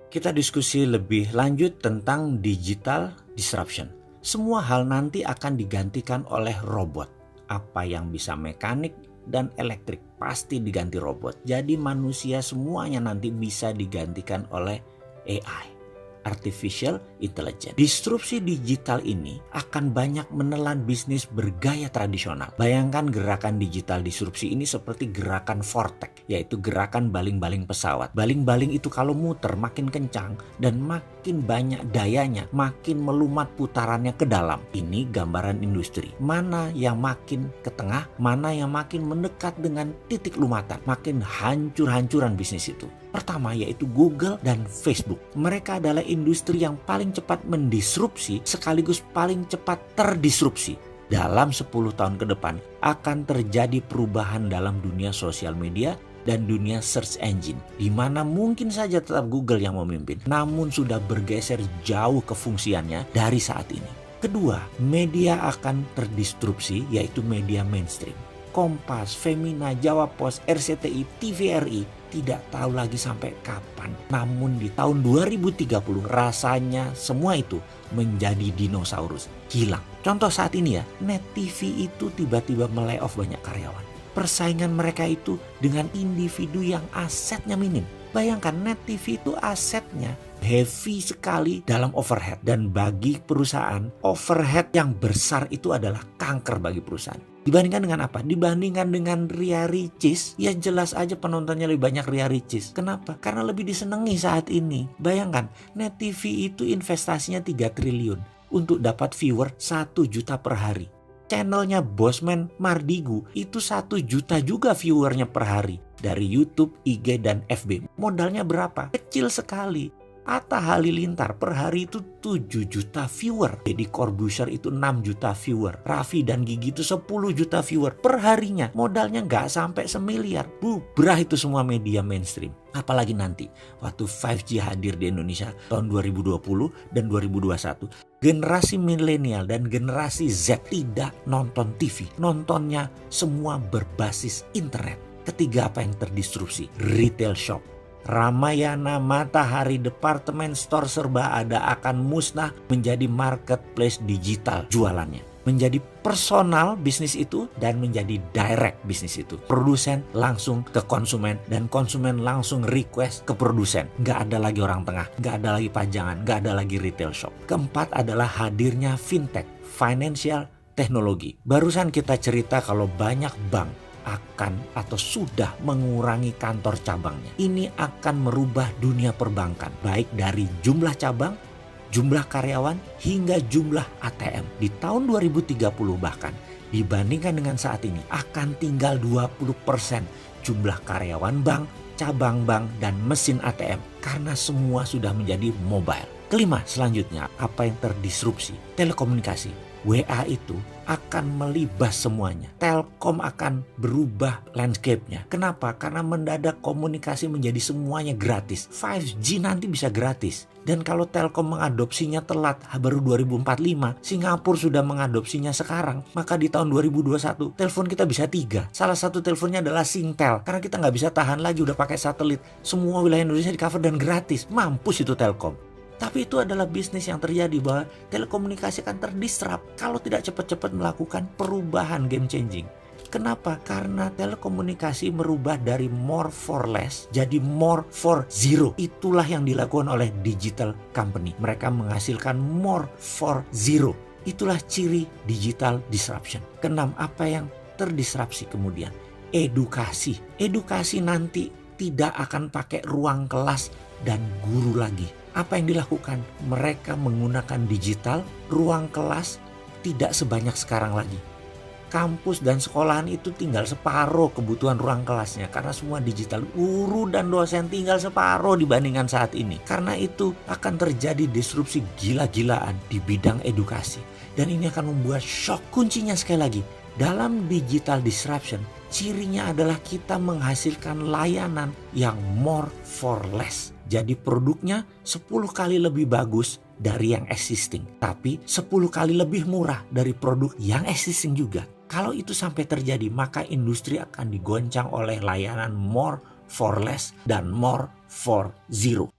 Kita diskusi lebih lanjut tentang digital disruption. Semua hal nanti akan digantikan oleh robot. Apa yang bisa mekanik dan elektrik pasti diganti robot. Jadi manusia semuanya nanti bisa digantikan oleh AI. Artificial Intelligence. Disrupsi digital ini akan banyak menelan bisnis bergaya tradisional. Bayangkan gerakan digital disrupsi ini seperti gerakan vortex, yaitu gerakan baling-baling pesawat. Baling-baling itu kalau muter makin kencang dan makin banyak dayanya, makin melumat putarannya ke dalam. Ini gambaran industri. Mana yang makin ke tengah, mana yang makin mendekat dengan titik lumatan, makin hancur-hancuran bisnis itu. Pertama yaitu Google dan Facebook. Mereka adalah industri yang paling cepat mendisrupsi sekaligus paling cepat terdisrupsi. Dalam 10 tahun ke depan akan terjadi perubahan dalam dunia sosial media dan dunia search engine, di mana mungkin saja tetap Google yang memimpin, namun sudah bergeser jauh ke fungsiannya dari saat ini. Kedua, media akan terdisrupsi yaitu media mainstream. Kompas, Femina, Jawa Pos, RCTI, TVRI tidak tahu lagi sampai kapan. Namun di tahun 2030 rasanya semua itu menjadi dinosaurus, hilang. Contoh saat ini ya, Net TV itu tiba-tiba melay-off banyak karyawan. Persaingan mereka itu dengan individu yang asetnya minim. Bayangkan Net TV itu asetnya heavy sekali dalam overhead. Dan bagi perusahaan, overhead yang besar itu adalah kanker bagi perusahaan. Dibandingkan dengan apa? Dibandingkan dengan Ria Ricis, ya jelas aja penontonnya lebih banyak Ria Ricis. Kenapa? Karena lebih disenangi saat ini. Bayangkan, Net TV itu investasinya 3 triliun untuk dapat viewer 1 juta per hari. Channelnya Bosman Mardigu itu 1 juta juga viewernya per hari. Dari YouTube, IG, dan FB. Modalnya berapa? Kecil sekali. Atta Halilintar per hari itu 7 juta viewer. Deddy Corbuzier itu 6 juta viewer. Raffi dan Gigi itu 10 juta viewer per harinya. Modalnya nggak sampai semiliar. Bubrah itu semua media mainstream. Apalagi nanti waktu 5G hadir di Indonesia tahun 2020 dan 2021. Generasi milenial dan generasi Z tidak nonton TV. Nontonnya semua berbasis internet. Ketiga, apa yang terdisrupsi? Retail shop. Ramayana, Matahari, departemen store serba ada akan musnah menjadi marketplace digital jualannya. Menjadi personal bisnis itu dan menjadi direct bisnis itu. Produsen langsung ke konsumen dan konsumen langsung request ke produsen. Nggak ada lagi orang tengah, nggak ada lagi pajangan, nggak ada lagi retail shop. Keempat adalah hadirnya fintech, financial technology. Barusan kita cerita kalau banyak bank akan atau sudah mengurangi kantor cabangnya. Ini akan merubah dunia perbankan, baik dari jumlah cabang, jumlah karyawan, hingga jumlah ATM. Di tahun 2030 bahkan, dibandingkan dengan saat ini, akan tinggal 20% jumlah karyawan bank, cabang bank, dan mesin ATM. Karena semua sudah menjadi mobile. Kelima, selanjutnya, apa yang terdisrupsi? Telekomunikasi. WA itu akan melibas semuanya. Telkom akan berubah landscape-nya. Kenapa? Karena mendadak komunikasi menjadi semuanya gratis. 5G nanti bisa gratis. Dan kalau Telkom mengadopsinya telat, baru 2045, Singapura sudah mengadopsinya sekarang, maka di tahun 2021 telepon kita bisa 3. Salah satu teleponnya adalah Singtel. Karena kita nggak bisa tahan lagi udah pakai satelit. Semua wilayah Indonesia di cover dan gratis. Mampus itu Telkom. Tapi itu adalah bisnis yang terjadi bahwa telekomunikasi akan terdisrupt kalau tidak cepat-cepat melakukan perubahan game changing. Kenapa? Karena telekomunikasi merubah dari more for less jadi more for zero. Itulah yang dilakukan oleh digital company. Mereka menghasilkan more for zero. Itulah ciri digital disruption. Keenam, apa yang terdisrupsi kemudian? Edukasi. Edukasi nanti tidak akan pakai ruang kelas dan guru lagi. Apa yang dilakukan? Mereka menggunakan digital, ruang kelas tidak sebanyak sekarang lagi. Kampus dan sekolahan itu tinggal separuh kebutuhan ruang kelasnya karena semua digital. Guru dan dosen tinggal separuh dibandingkan saat ini. Karena itu akan terjadi disrupsi gila-gilaan di bidang edukasi. Dan ini akan membuat shock. Kuncinya sekali lagi, dalam digital disruption, cirinya adalah kita menghasilkan layanan yang more for less. Jadi produknya 10 kali lebih bagus dari yang existing. Tapi 10 kali lebih murah dari produk yang existing juga. Kalau itu sampai terjadi, maka industri akan digoncang oleh layanan more for less dan more for zero.